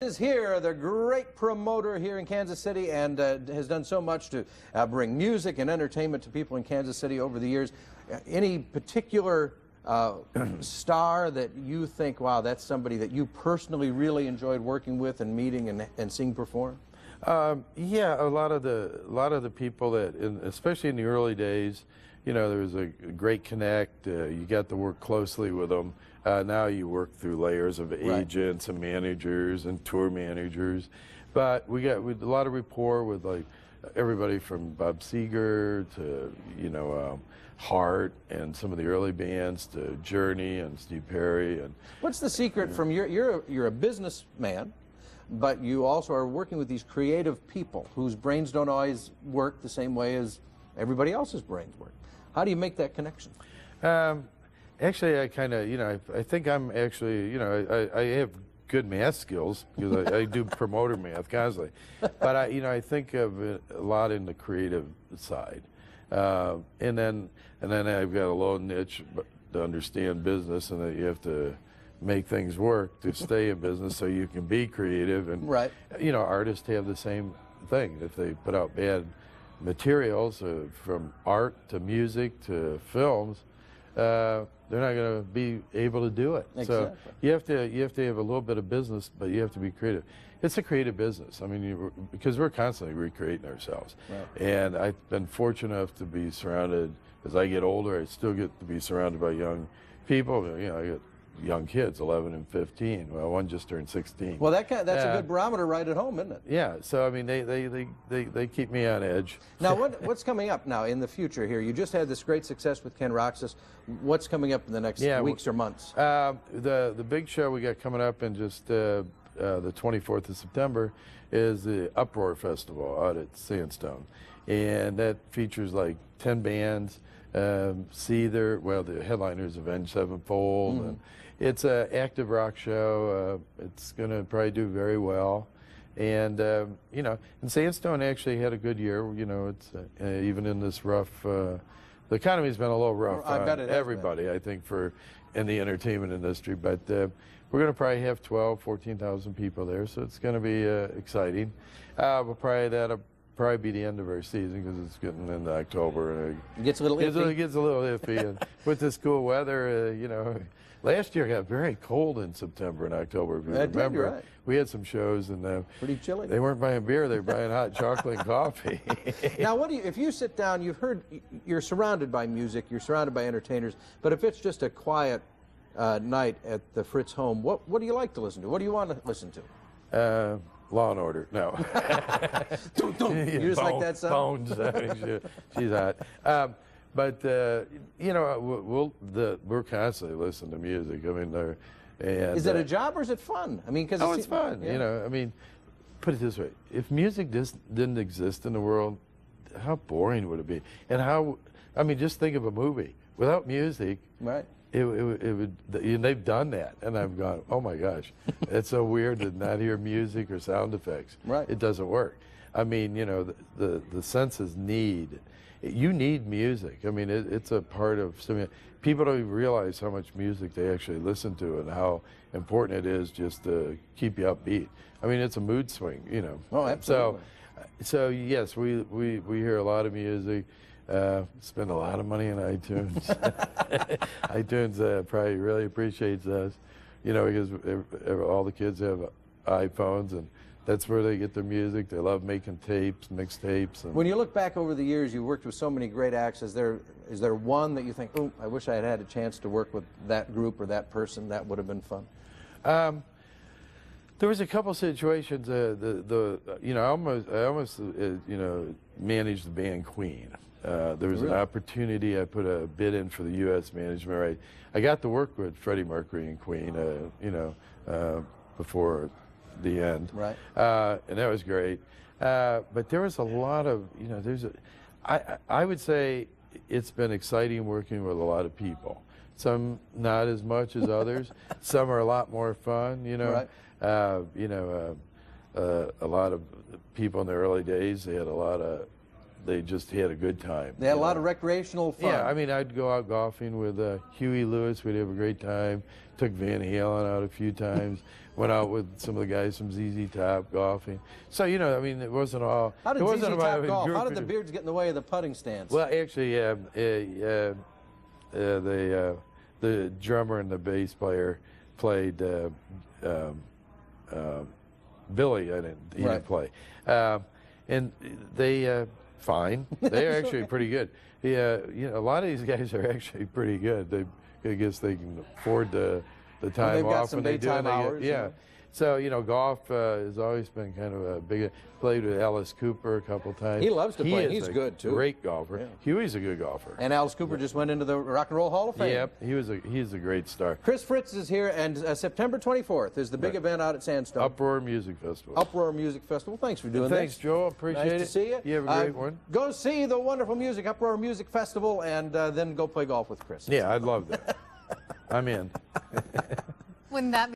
Is here, the great promoter here in Kansas City, and has done so much to bring music and entertainment to people in Kansas City over the years. Any particular star that you think, wow, that's somebody that you personally really enjoyed working with and meeting and seeing perform? Yeah, a lot of the people that, especially in the early days, you know, there was a great connect. You got to work closely with them. Now you work through layers of agents and managers and tour managers. But we got a lot of rapport with like everybody from Bob Seger to, you know, Heart and some of the early bands to Journey and Steve Perry. And what's the secret from you're a businessman, but you also are working with these creative people whose brains don't always work the same way as everybody else's brains work. How do you make that connection? Actually, I kind of, you know, I think I'm actually, you know, I have good math skills because I do promoter math constantly. But I think of it a lot in the creative side, and then I've got a low niche to understand business, and that you have to make things work to stay in business so you can be creative. And you know, artists have the same thing. If they put out bad materials, from art to music to films, they're not going to be able to do it. Exactly. So you have to have a little bit of business, but you have to be creative. It's a creative business. I mean, because we're constantly recreating ourselves. Right. And I've been fortunate enough to be surrounded. As I get older, I still get to be surrounded by young people. You know, I get young kids, 11 and 15. Well, one just turned 16. Well, that's a good barometer right at home, isn't it? Yeah. So I mean, they keep me on edge. Now, what's coming up now in the future here? You just had this great success with Kanrocksas. What's coming up in the next weeks or months? The big show we got coming up in just the 24th of September is the Uproar Festival out at Sandstone, and that features like 10 bands. Seether, well, the headliners Avenged Sevenfold, and it's an active rock show. It's going to probably do very well, and you know, and Sandstone actually had a good year. You know, it's even in this rough. The economy's been a little rough on everybody, I think, in the entertainment industry. But we're going to probably have 14,000 people there, so it's going to be exciting. We'll probably be the end of our season because it's getting into October. And it gets a little iffy. It gets a little iffy. And with this cool weather, you know, last year it got very cold in September and October. If you remember, right. We had some shows and pretty chilly. They weren't buying beer; they were buying hot chocolate and coffee. Now, if you sit down, you're surrounded by music, you're surrounded by entertainers. But if it's just a quiet night at the Fritz home, what do you like to listen to? What do you want to listen to? Law and Order, no. You just like that sound? Bones, she's hot. But you know, we're constantly listening to music. I mean, is it a job or is it fun? I mean, because it's fun. Yeah. You know, I mean, put it this way: if music didn't exist in the world, how boring would it be? And I mean, just think of a movie without music. Right. It would, and they've done that, and I've gone, oh my gosh, it's so weird to not hear music or sound effects. Right. It doesn't work. I mean, you know, the senses you need music. I mean, it's a part of, people don't even realize how much music they actually listen to and how important it is just to keep you upbeat. I mean, it's a mood swing, you know. Oh, absolutely. So yes, we hear a lot of music. Spend a lot of money on iTunes. iTunes probably really appreciates us, you know, because all the kids have iPhones, and that's where they get their music. They love making tapes, mixtapes. When you look back over the years, you worked with so many great acts. Is there one that you think, oh, I wish I had had a chance to work with that group or that person? That would have been fun. There was a couple situations. You know, I almost you know, managed the band Queen. There was an opportunity. I put a bid in for the U.S. management. Right, I got to work with Freddie Mercury and Queen. You know, before the end. Right. And that was great. But there was a lot of, you know, I would say it's been exciting working with a lot of people. Some not as much as others. Some are a lot more fun. You know. Right. You know, a lot of people in the early days, they just had a good time. They had a lot of recreational fun. Yeah, I mean, I'd go out golfing with Huey Lewis. We'd have a great time. Took Van Halen out a few times. went out with some of the guys from ZZ Top golfing. So I mean, it wasn't all. How did it wasn't ZZ about Top a golf? group How did of- the beards get in the way of the putting stance? Well, actually, the drummer and the bass player played. Billy, he Right. didn't play, and they fine. They're actually pretty good. Yeah, a lot of these guys are actually pretty good. I guess they can afford the time they've got off some when they do daytime it. hours, Yeah. So golf has always been kind of a big. Played with Alice Cooper a couple times. He loves to play. is He's a good, too. Great golfer. Yeah. Huey's a good golfer. And Alice Cooper just went into the Rock and Roll Hall of Fame. Yep, he's a great star. Chris Fritz is here, and September 24th is the big event out at Sandstone. Uproar Music Festival. Uproar Music Festival. Thanks for doing Thanks, this. Joel. Appreciate it. Nice to see you. You have a great one. Go see the wonderful music, Uproar Music Festival, and then go play golf with Chris. Yeah, I'd love that. I'm in. Wouldn't that be